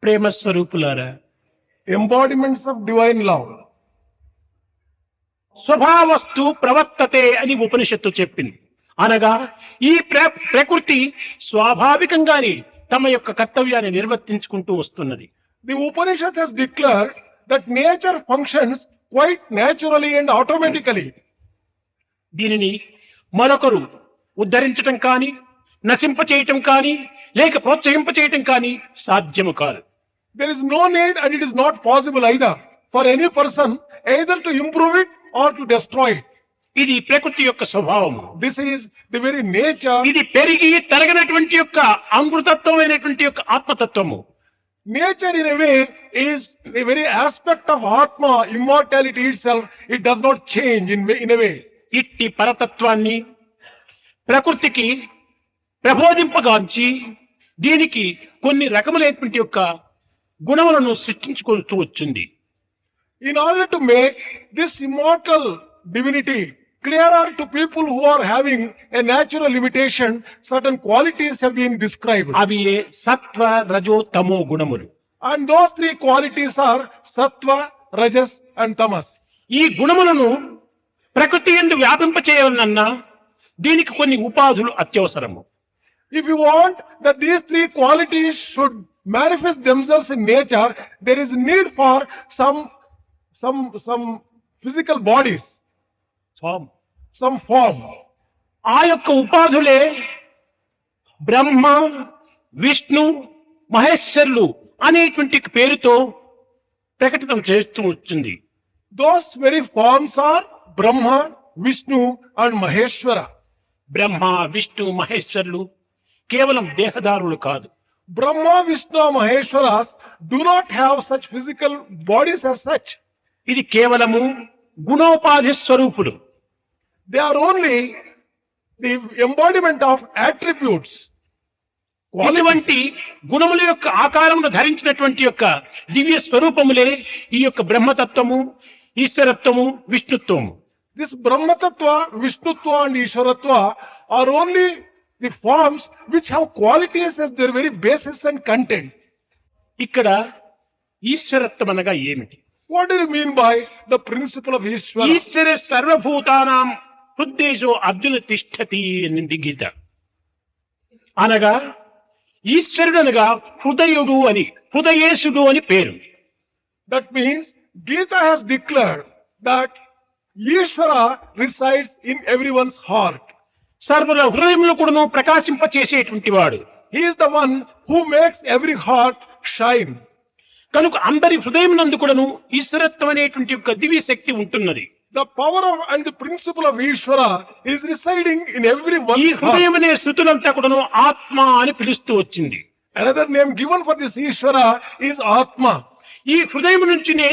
ప్రేమ స్వరూపులారా, embodiments of divine love. స్వభావస్తు ప్రవర్తతే అని ఉపనిషత్తు చెప్పింది. అనగా ఈ ప్రకృతి స్వాభావికంగానే తమ యొక్క కర్తవ్యాన్ని నిర్వర్తించుకుంటూ వస్తున్నది. The Upanishad has declared that nature functions quite naturally and automatically. దీనిని మరొకరు ఉద్ధరించటం కానీ, నశింపచేయటం కానీ, లేక ప్రోత్సహింపచేయటం కానీ సాధ్యము కాదు. There is no need and it is not possible either for any person either to improve it or to destroy it. ఇది ప్రకృతి యొక్క స్వభావము. This is the very nature. ఇది పెరిగి తరగనటువంటి యొక్క అమృతత్వమైనటువంటి యొక్క ఆత్మతత్వము. Nature in a way is a very aspect of Atma, immortality itself. It does not change in a way. ఇట్టి పరతత్వాన్ని ప్రకృతికి ప్రబోధింపగాంచి దీనికి కొన్ని రకములైనటువంటి యొక్క గుణములను సృష్టించుకుంటూ వచ్చింది. In order to make this immortal divinity clearer to people who are having a natural limitation, certain qualities have been described. అవి సత్వ రజో తమో గుణములు. And those three qualities are Sattva, Rajas and Tamas. ఈ గుణములను ప్రకృతి యందు వ్యాపింపచేయాలన్నా దీనికి కొన్ని ఉపాధులు అత్యవసరము. If you want that these three qualities should manifest themselves in nature, there is need for some physical bodies, some form. ఆ యొక్క ఉపాధులే బ్రహ్మ, విష్ణు, మహేశ్వరులు అనేటువంటి పేరుతో ప్రకటితం చేస్తూ వచ్చింది. Those very forms are Brahma, Vishnu and Maheshwara. బ్రహ్మ, విష్ణు, మహేశ్వరులు కేవలం దేహదారులు కాదు. Brahma, Vishnu, Maheshwaras do not have such physical bodies as such. ఇది కేవలము గుణోపాధి స్వరూపులు. They are only the embodiment of attributes. ఇటువంటి గుణముల యొక్క ఆకారమును ధరించినటువంటి యొక్క దివ్య స్వరూపములే ఈ యొక్క బ్రహ్మతత్వము, ఈశ్వరత్వము, విష్ణుత్వము. This Brahma Tattva, Vishnutva and Ishwaratva are only the forms which have qualities as their very basis and content. ఇక్కడ ఈశ్వరత్వం అనగా ఏమిటి? What do you mean by the principle of Ishvara? ఈశ్వర సర్వభూతానాం హృద్దేశో అర్జున తిష్టతి అనింది గీత. అనగా ఈశ్వరుడు అనగా హృదయుడు అని, హృదయేశుడు అని పేరు. That means Gita has declared that Ishvara resides in everyone's heart. సర్వుల హృదయంలో కూడాను ప్రకాశింపచేసేటువంటి వాడు. He is the one who makes every heart shine. కనుక అందరి హృదయం నందు కూడాను ఈశ్వరత్వం అనేటువంటి యొక్క దివ్య శక్తి ఉంటున్నది. The power of and the principle of Ishvara is residing in ఈ everyone's heart. హృదయం అనే శృతులంతా కూడాను ఆత్మ అని పిలుస్తూ వచ్చింది. Another name given for this Ishvara is Atma. ఈ హృదయం నుంచినే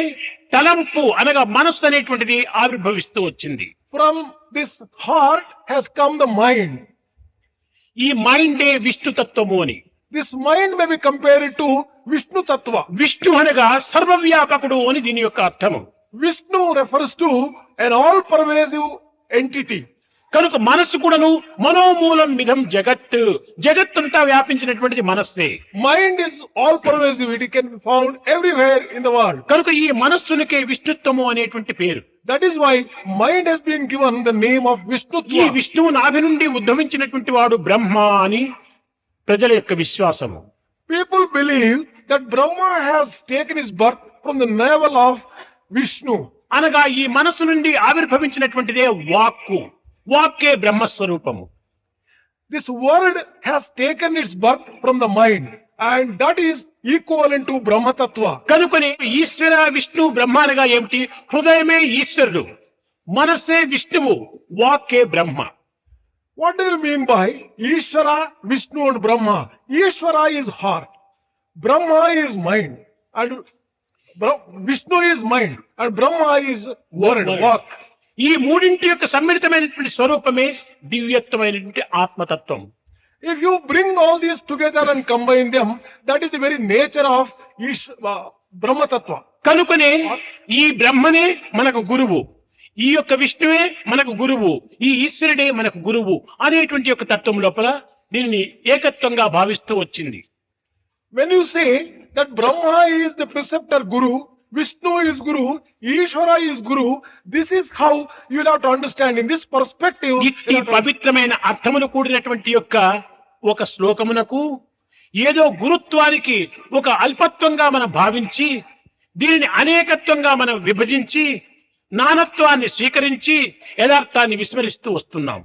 తలంపు అనగా మనస్సు అనేటువంటిది ఆవిర్భవిస్తూ వచ్చింది. From this heart has come the mind. ఈ మైండే విష్ణు తత్వము అని. This mind may be compared to Vishnu Tattva. Vishnu అనగా సర్వవ్యాపకుడు అని దీని యొక్క అర్థము. Vishnu refers to an all-pervasive entity. కనుక మనస్సు కూడాను మనోమూలం మిథం జగత్, జగత్తంతా వ్యాపించినటువంటిది మనస్సే. Mind is all-pervasive. It can be found everywhere in the world. కనుక ఈ మనస్సునికే విష్ణుత్వము అనేటువంటి పేరు. That is why mind has been given the name of ఈ Vishnutva. విష్ణువు నాభి నుండి ఉద్భవించినటువంటి వాడు బ్రహ్మ అని ప్రజల యొక్క విశ్వాసము. People believe that Brahma has taken his birth from the navel of Vishnu. అనగా ఈ మనస్సు నుండి ఆవిర్భవించినటువంటిదే వాక్కు. వాక్కే బ్రహ్మస్వరూపము. This word has taken its birth from the mind, and that is equivalent to Brahma Tattva. కనుకనే ఈశ్వర, విష్ణు, బ్రహ్మ అనగా ఏమిటి? హృదయమే ఈశ్వరుడు, మనస్సే విష్ణువు, వాక్కే బ్రహ్మ. What do you mean by Ishvara, Vishnu and Brahma? Ishvara is heart, Brahma is mind, and Vishnu is mind, and Brahma is word, walk. ఈ మూడింటి యొక్క సమ్మిళితమైనటువంటి స్వరూపమే దివ్యత్వమైనటువంటి ఆత్మతత్వం. If you bring all these together and combine them, that is the very nature of Brahma Tattva. కనుకనే ఈ బ్రహ్మనే మనకు గురువు, ఈ యొక్క విష్ణువే మనకు గురువు, ఈ ఈశ్వరుడే మనకు గురువు అనేటువంటి యొక్క తత్వం లోపల దీనిని ఏకత్వంగా భావిస్తూ వచ్చింది. When you say that Brahma is the preceptor Guru, Vishnu is Guru, Ishvara is Guru. This is how you will have to understand. In this perspective, you ఇట్టి have to పవిత్రమైన అర్థములు కూడినటువంటి యొక్క ఒక శ్లోకమునకు ఏదో గురుత్వానికి ఒక అల్పత్వంగా మనం భావించి దీనిని అనేకత్వంగా మనం విభజించి నానత్వాన్ని స్వీకరించి యథార్థాన్ని విస్మరిస్తూ వస్తున్నాం.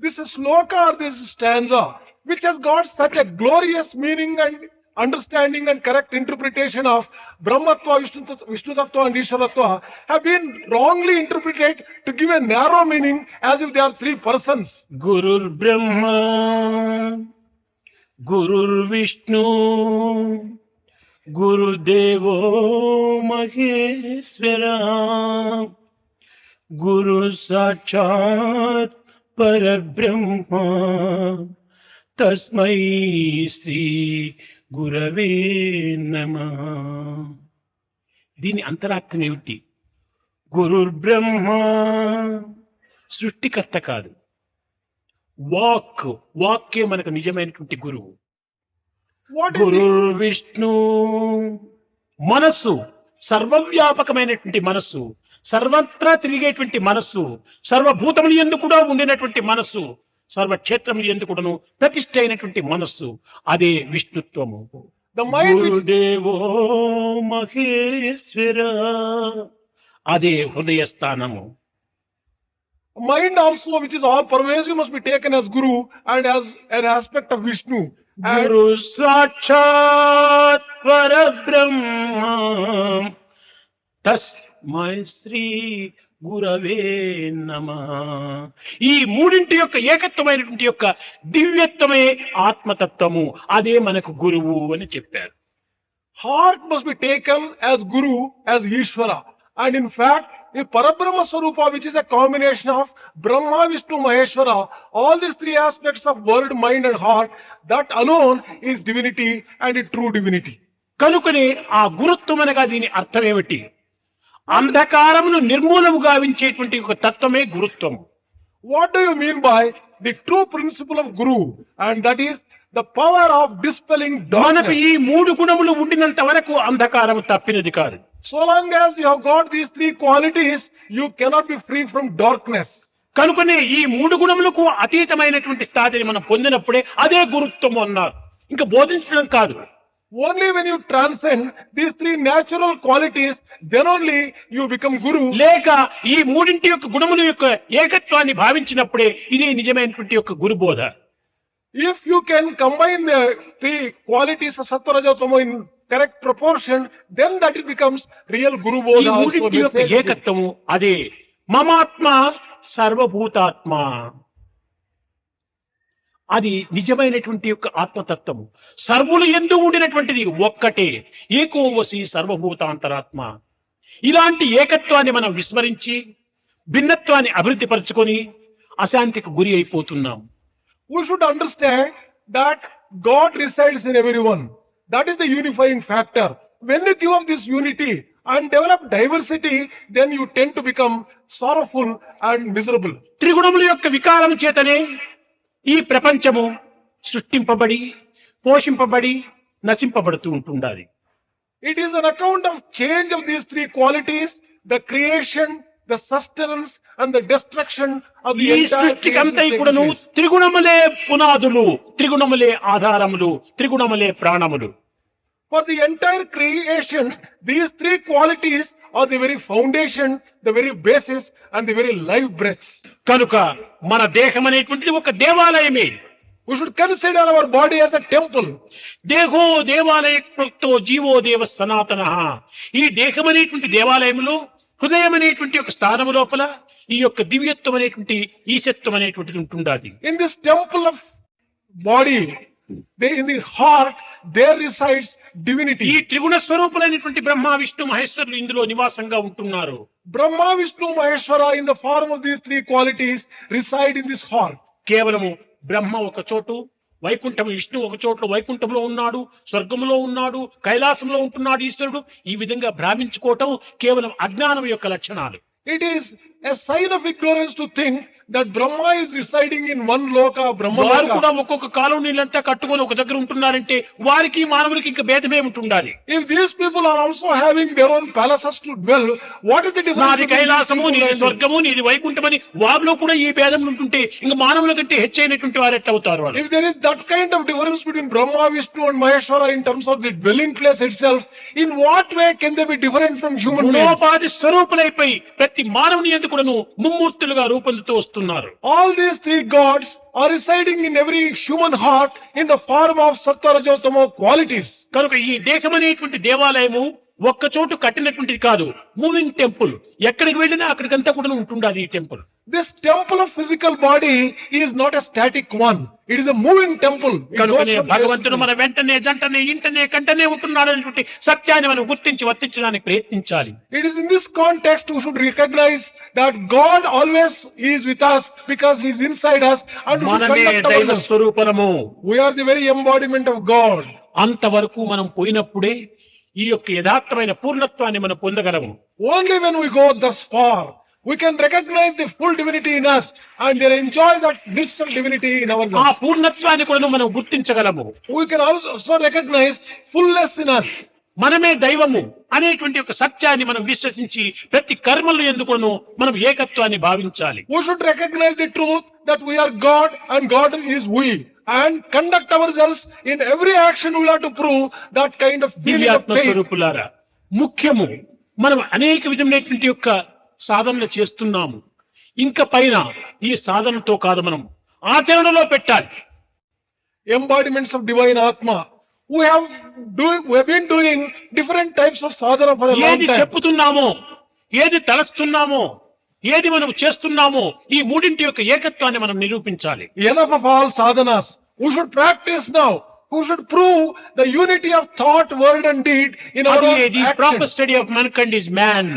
this sloka or this stanza, which has got such a glorious meaning and understanding and correct interpretation of Brahmatva, Vishnu Tattva and Ishwaratva, have been wrongly interpreted to give a narrow meaning as if they are three persons. గురుర్ బ్రహ్మ గురుర్ విష్ణు గురుదేవో మహేశ్వర గురు సాక్షాత్ పరబ్రహ్మ తస్మై శ్రీ గురవే నమః. దీని అంతరార్థం ఏమిటి? గురుర్ బ్రహ్మ సృష్టికర్త కాదు, వాక్కే మనకు నిజమైనటువంటి గురువు. What is గురుర్ విష్ణు మనస్సు, సర్వవ్యాపకమైనటువంటి మనస్సు, సర్వత్రా తిరిగేటువంటి మనస్సు, సర్వభూతములు యందు కూడా ఉండినటువంటి మనస్సు, సర్వక్షేత్రములు యందు కూడాను ప్రతిష్ఠ అయినటువంటి మనస్సు, అదే విష్ణుత్వము. the mind which గురుదేవో మహేశ్వర, అదే హృదయ స్థానము. mind also, which is all pervasive, must be taken as Guru and as an aspect of Vishnu. And గురు సాక్షాత్ పరబ్రహ్మ తస్మై శ్రీ గురవే నమః. ఈ మూడింటి యొక్క ఏకత్వమైనటువంటి యొక్క దివ్యత్వమే ఆత్మతత్వము, అదే మనకు గురువు అని చెప్పారు. heart must be taken as Guru, as Ishvara. And in fact, the Parabrahma Swarupa, which is a combination of Brahma, Vishnu, Maheshwara, all these three aspects of word, mind and heart, that alone is divinity and a true divinity. కనుకనే ఆ గురుత్వం అనగా దీని అర్థం ఏమిటి? అంధకారమును నిర్మూలము గావించేటువంటి ఒక తత్వమే గురుత్వము. What do you mean by the true principle of Guru? And that is the power of dispelling మనకు darkness. ఈ మూడు గుణములు ఉండినంత వరకు అంధకారము తప్పినది కాదు. So long as you have got these three qualities, you cannot be free from darkness. కనుకనే ఈ మూడు గుణములకు అతీతమైనటువంటి స్థాయిని మనం పొందినప్పుడే అదే గురుత్వం అన్నారు. ఇంకా బోధించడం కాదు. Only when you transcend these three natural qualities, then only you become Guru. లేక ఈ మూడింటి యొక్క గుణముల యొక్క ఏకత్వాన్ని భావించినప్పుడే ఇదే నిజమైనటువంటి యొక్క గురుబోధ. If you can combine the three qualities of Sattva, Raja, Tamo in correct proportion, then that it becomes real Guru ఈ Bodha also. మూడింటి యొక్క message. ఏకత్వము అదే మమాత్మ సర్వభూతాత్మ, అది నిజమైనటువంటి యొక్క ఆత్మతత్వము. సర్వులు ఎందు ఉండినటువంటిది ఒక్కటే, ఏకోవసి సర్వభూతాంతరాత్మ. ఇలాంటి ఏకత్వాన్ని మనం విస్మరించి భిన్నత్వాన్ని అభివృద్ధి పరుచుకొని అశాంతికి గురి అయిపోతున్నాం. We should understand that God resides in everyone. That is the unifying factor. When you give up this unity and develop diversity, then you tend to become sorrowful and miserable. త్రిగుణముల యొక్క వికారం చేతనే ఈ ప్రపంచము సృష్టింపబడి పోషింపబడి నశింపబడుతూ ఉంటుండాలి. It is an account of change of these three qualities, the creation, the sustenance and the destruction of the ఈ entire సృష్టికి creation అంతా taking కూడాను place. త్రిగుణములే పునాదులు, త్రిగుణములే ఆధారములు, త్రిగుణములే ప్రాణములు. For the entire creation, these three qualities are the very foundation, the very basis and the very life breaths. కనుక మన దేహం అనేటువంటిది ఒక దేవాలయమే. We should consider our body as a temple. దేహో దేవాలయ ప్రోక్తో జీవో దేవ సనాతన. ఈ దేహం అనేటువంటి దేవాలయంలో హృదయం అనేటువంటి ఒక స్థానము లోపల ఈ యొక్క దివ్యత్వం అనేటువంటి ఈశత్వం అనేటువంటిది ఉంటుండాది. In this temple of body, in the heart, there resides ఈ divinity. త్రిగుణ స్వరూపులైనటువంటి బ్రహ్మ విష్ణు మహేశ్వరులు ఇందులో నివాసంగా ఉంటున్నారు. Brahma, Vishnu, Maheshwara in the form of these three qualities reside in this heart. కేవలము బ్రహ్మ ఒక చోటు, వైకుంఠం విష్ణు ఒక చోట్ల వైకుంఠంలో ఉన్నాడు, స్వర్గంలో ఉన్నాడు, కైలాసంలో ఉంటున్నాడు ఈశ్వరుడు. ఈ విధంగా భ్రామించుకోవటం కేవలం అజ్ఞానం యొక్క లక్షణాలు. It is a sign of ignorance to think that Brahma is residing in one loka, Brahma వారు కూడా loka. ఒక్కొక్క కాలనీలంతా కట్టుకొని ఒక దగ్గర ఉంటున్నారంటే వారికి మానవులకి ఇంకా భేదమే ఉంటుండాలి. If these people are also having their own palaces to dwell, what is the difference? నాది between these కైలాసము people నీది and- స్వర్గము నీది వైకుంఠమని వారిలో కూడా ఈ భేదం ఉంటుంటే ఇంకా మానవుల కంటే హెచ్చైనటువంటి వారు ఎట్టవుతారు వాళ్ళు. If there is that kind of difference between Brahma, Vishnu and Maheshwara in terms of the dwelling place itself, in what way can they be different from human beings? గుణోపాధి స్వరూపులైపోయి ప్రతి మానవుని యందు కూడాను ముమ్మూర్తులుగా రూపొందుతూ వస్తున్నారు. All these three gods are residing in every human heart in the form of Sattva, Rajo, Tamo qualities. కనుక ఈ దేహం అనేటువంటి దేవాలయము ఒక్క చోటు కట్టినటువంటిది కాదు, మూవింగ్ టెంపుల్. ఎక్కడికి వెళ్ళినా అక్కడికంతా కూడా ఉంటుండాది ఈ temple. This temple of physical body is not a static one. It is a moving temple. It goes కనుకనే from place to భగవంతుడు place. మన వెంటనే జంటనే ఇంటనే కంటనే ఉంటున్నాడు అనేటువంటి సత్యాన్ని మనం గుర్తించి వర్తించడానికి ప్రయత్నించాలి. It is in this context we should recognize that God always is with us because He is inside us and we should మనమే conduct దైవ ourselves. స్వరూపము. We are the very embodiment of God. అంతవరకు మనం పోయినప్పుడే ఈ యొక్క యథార్థమైన పూర్ణత్వాన్ని మనం పొందగలము. Only when we go thus far, we can recognize the full divinity in us and then enjoy that blissful divinity in ఆ ourselves. పూర్ణత్వాన్ని కూడా మనం గుర్తించగలము. We can also recognize fullness in us. మనమే దైవము అనేటువంటి ఒక సత్యాన్ని మనం విశ్వసించి ప్రతి కర్మలు ఎందుకును మనం ఏకత్వాన్ని భావించాలి. We should recognize the truth that we are God and God is we, and conduct ourselves in every action. We have to prove that kind of feeling of దివ్యాత్మ faith. స్వరూపులారా, ముఖ్యము మనం అనేక విధమైనటువంటి యొక్క సాధనలు చేస్తున్నాము. ఇంకా పైన ఈ సాధనతో కాదు, మనం ఆచరణలో పెట్టాలి. Embodiments of divine Atma. We have been doing different types of sadhana for a long ఏది time. చెప్పుతున్నామో, ఏది తలస్తున్నామో, ఏది మనం చేస్తున్నామో, ఈ మూడింటి యొక్క ఏకత్వాన్ని మనం నిరూపించాలి. Enough of all sadhanas. We should practice now. We should prove the unity of thought, word and deed in our అది own the proper action. Study of mankind is man.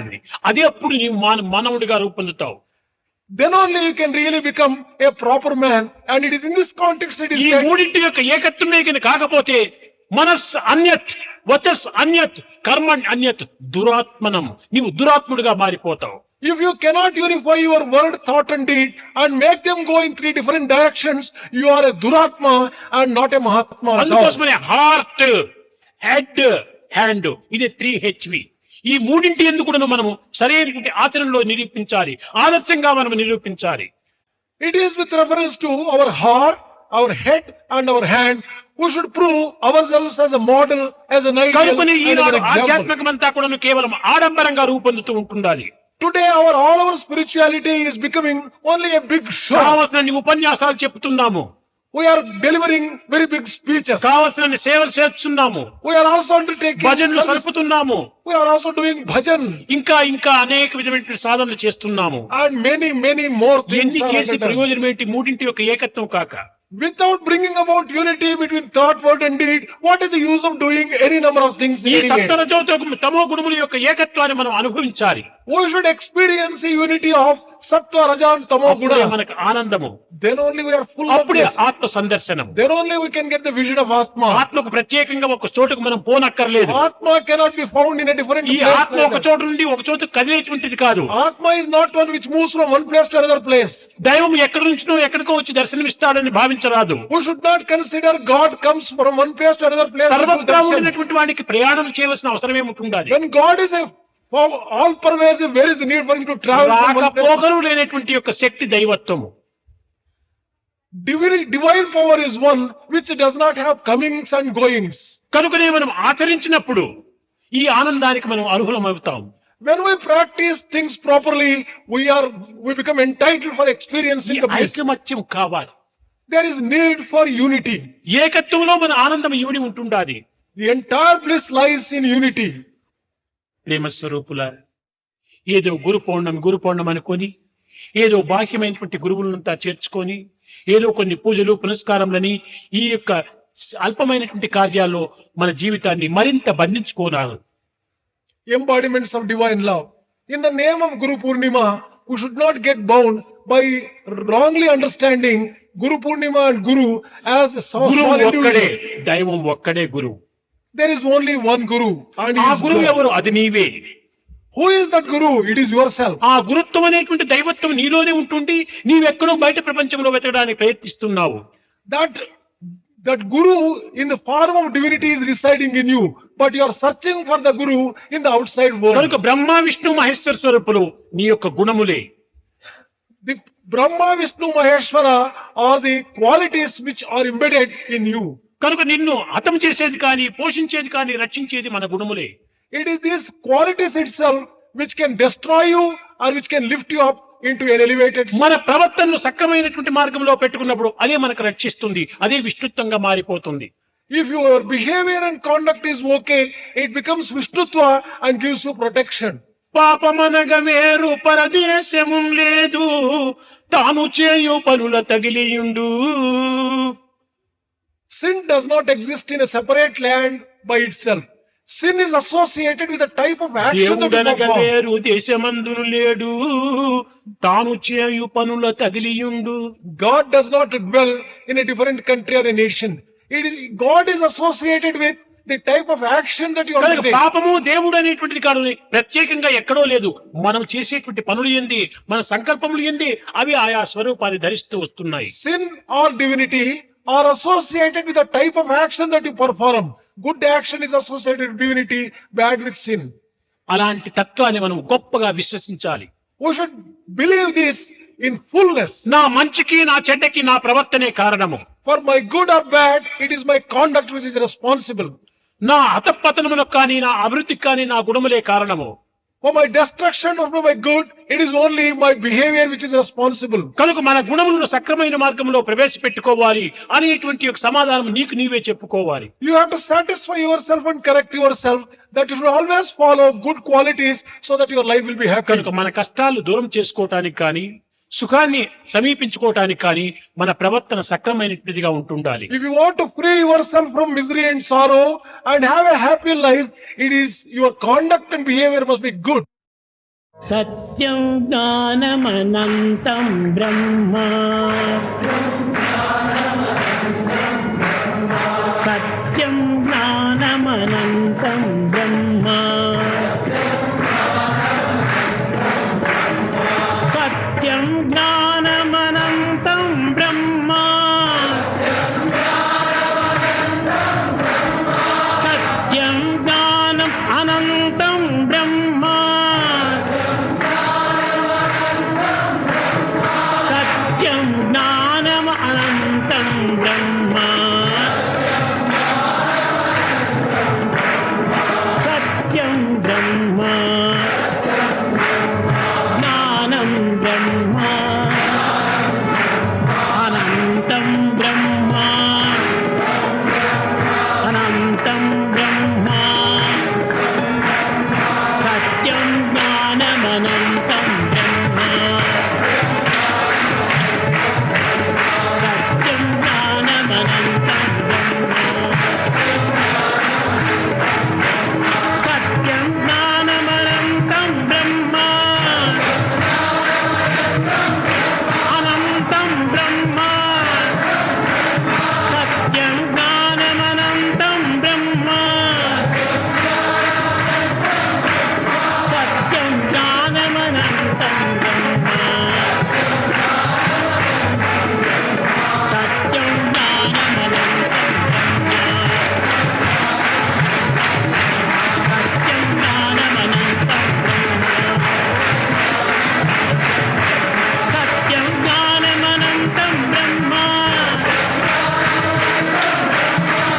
అదే అప్పుడు నీవు మానవుడిగా రూపొందుతావు. Then only you can really become a proper man. And it is in this context it is ఈ said, మూడింటి యొక్క ఏకత్వమే కనుక కాకపోతే మనస్ అన్యత్, వచస్ అన్యత్, కర్మ అన్యత్, దురాత్మనం, నీవు దురాత్ముడిగా మారిపోతావు. if you cannot unify your word, thought and deed and make them go in three different directions, you are a Duratma and not a Mahatma at all. అందుకోసమనే heart, head, hand, ఇది 3HV. ఈ మూడింటి ఎందుకు మనము సరైనటువంటి ఆచరణలో నిరూపించాలి, ఆదర్శంగా మనం నిరూపించాలి. It is with reference to our heart, our head and our hand. We should prove ourselves as a model, as an ideal కనుకొని and as Eenadu an example. ఆధ్యాత్మికమంతా కూడా కేవలం ఆడంబరంగా రూపొందుతూ ఉంటుండాలి. Today all our spirituality is becoming only a big show. కావలసిన ఉపన్యాసాలు చెప్తున్నాము, We are delivering very big speeches. కావలసిన సేవలు చేస్తున్నాము, We are also undertaking భజనలు service. సలుపుతున్నాము, We are also doing bhajan ఇంకా ఇంకా అనేక విధమైన సాధనలు చేస్తున్నాము. and many more things ఎన్ని are చేసి underdone. ప్రయోజనం ఏంటి? మూడింటి యొక్క ఏకత్వం కాక Without bringing about unity between thought, word and deed, what is the use of doing any number of things ఈ anyway? సప్తరజోతమ తమో గుణముల యొక్క ఏకత్వాన్ని మనం అనుభవించాలి. We should experience the unity of Sattva, Raja and Tamo అప్పుడే Gunas. మనకు ఆనందము, Then only we are full of అప్పుడే bliss. ఆత్మ సందర్శనం. Then only we can get the vision of Atma. ఆత్మకు ప్రత్యేకంగా ఒక చోటుకు మనం పోనక్కర్లేదు. Atma cannot be found in a different ఈ place. ఆత్మ ఒక చోటు నుండి ఒక చోటు కదిలేటువంటిది కాదు. Atma is not one which moves from one place to another place. దైవం ఎక్కడి నుంచినో ఎక్కడికో వచ్చి దర్శనమిస్తాడని భావించరాదు. We should not consider God comes from one place to another place. to do సర్వత్రా darshan. ఉండినటువంటి వాడికి ప్రయాణం చేయవలసిన అవసరమే ఉంటుండాలి. When God is all pervasive, where is the need for him to travel from one place? రాకపోకలు లేనటువంటి యొక్క శక్తి దైవత్వము. Divine power is one which does not have comings and goings. కనుకనే మనం ఆచరించినప్పుడు ఈ ఆనందానికి మనం అర్హులమవుతాం. When we practice things properly, we become entitled for ఈ experiencing the bliss. ఐకమత్యం కావాలి. There is need for unity. ఏకత్వంలో మన ఆనందం ఇమిడి ఉంటుండాలి. The entire bliss lies in unity. ప్రేమ స్వరూపుల, ఏదో గురు పౌర్ణమి అనుకొని, ఏదో బాహ్యమైనటువంటి గురువులంతా చేర్చుకొని, ఏదో కొన్ని పూజలు పునస్కారములని ఈ యొక్క అల్పమైనటువంటి కార్యాల్లో మన జీవితాన్ని మరింత బంధించుకోనాలి. Embodiments of divine love. In the name of Guru Purnima, we should not get bound by wrongly understanding Guru Purnima and Guru as a గురువు small ఒక్కడే, individual. దైవం ఒక్కడే గురువు. There is only one Guru and ఆ he is గురువు God. ఎవరు? అది నీవే. Who is that Guru? It is yourself. ఆ గురుత్వం అనేటువంటి దైవత్వం నీలోనే ఉంటుంది, నీవెక్కడో బయట ప్రపంచంలో వెతకడానికి ప్రయత్నిస్తున్నావు. That Guru in the form of divinity is residing in you, but you are searching for the Guru in the outside world. కనుక బ్రహ్మ విష్ణు మహేశ్వర స్వరూపులు నీ యొక్క గుణములే. The Brahma, Vishnu, Maheshwara are the qualities which are embedded in you. కనుక నిన్ను హతం చేసేది కానీ, పోషించేది కానీ, రక్షించేది మన గుణములే. It is these qualities itself which can destroy you or which can lift you up into an elevated state. మన ప్రవర్తనను సక్రమైనటువంటి మార్గంలో పెట్టుకున్నప్పుడు అదే మనకు రక్షిస్తుంది, అదే విష్ణుత్వంగా మారిపోతుంది. If your behavior and conduct is okay, it becomes Vishnutva and gives you protection. పాపమనగ వేరు పరదేశము లేదు, తాను చేయు పనుల తగిలియుండు. Sin does not exist in a separate land by itself. Sin is associated with a type of action that you దేవుడనగ perform. వేరు దేశమందును లేడు, తాను చేయు పనుల తగిలియుండు. God does not dwell in a different country or a nation. God is associated with the type of action that you కనుక undertake. పాపము దేవుడు అనేటువంటిది కాదు, ప్రత్యేకంగా ఎక్కడో లేదు. మనం చేసేటువంటి పనులు ఏంది, మన సంకల్పములు ఏంది, అవి ఆయా స్వరూపాన్ని ధరిస్తూ వస్తున్నాయి. Sin or divinity are associated with the type of action that you perform. Good action is associated with divinity, bad with sin. అలాంటి తత్వాన్ని మనం గొప్పగా విశ్వసించాలి. We should believe this in fullness. నా మంచికి నా చెడ్డకి నా ప్రవర్తనే కారణము. For my good or bad, it is my conduct which is responsible. నా అతపతనములకు కానీ, నా అభివృద్ధికి కానీ నా గుణములే కారణము. For my destruction or for my good, it is only my behavior which is responsible. కనుక మన గుణములను సక్రమైన మార్గంలో ప్రవేశపెట్టుకోవాలి అనేటువంటి ఒక సమాధానం నీకు నీవే చెప్పుకోవాలి. You have to satisfy yourself and correct yourself that you should always follow good qualities so that your life will be happy. కనుక మన కష్టాలు దూరం చేసుకోవటానికి కానీ, సుఖాన్ని సమీపించుకోవటానికి కానీ మన ప్రవర్తన సక్రమైనటువంటిదిగా ఉంటుండాలి. If you want to free yourself from misery and sorrow and have a happy life, it is your conduct and behavior must be good. సత్యం జ్ఞానమనంతం బ్రహ్మ, సత్యం జ్ఞానమనంతం బ్రహ్మ, సత్యం జ్ఞానమనంతం బ్రహ్మ, సత్యం జ్ఞానం అనంతం బ్రహ్మ, సత్యం జ్ఞానం అనంతం బ్రహ్మ, సత్యం బ్రహ్మ, జ్ఞానం బ్రహ్మ, అనంతం బ్రహ్మ, అనంతం బ్రహ్మ, సత్యం జ్ఞానమనంతం బ్రహ్మ, సత్యం జ్ఞానమనంతం బ్రహ్మ, సత్యం జ్ఞానమనంతం బ్రహ్మ, అనంతం బ్రహ్మ, సత్యం జ్ఞానమనంతం బ్రహ్మ, సత్యం జ్ఞానమనంతం బ్రహ్మ, సత్యం జ్ఞానమనంతం బ్రహ్మ,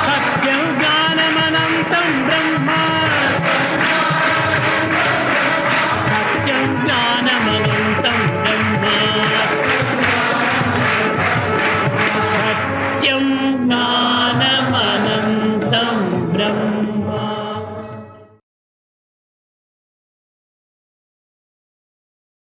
సత్యం జ్ఞానమనంతం బ్రహ్మ,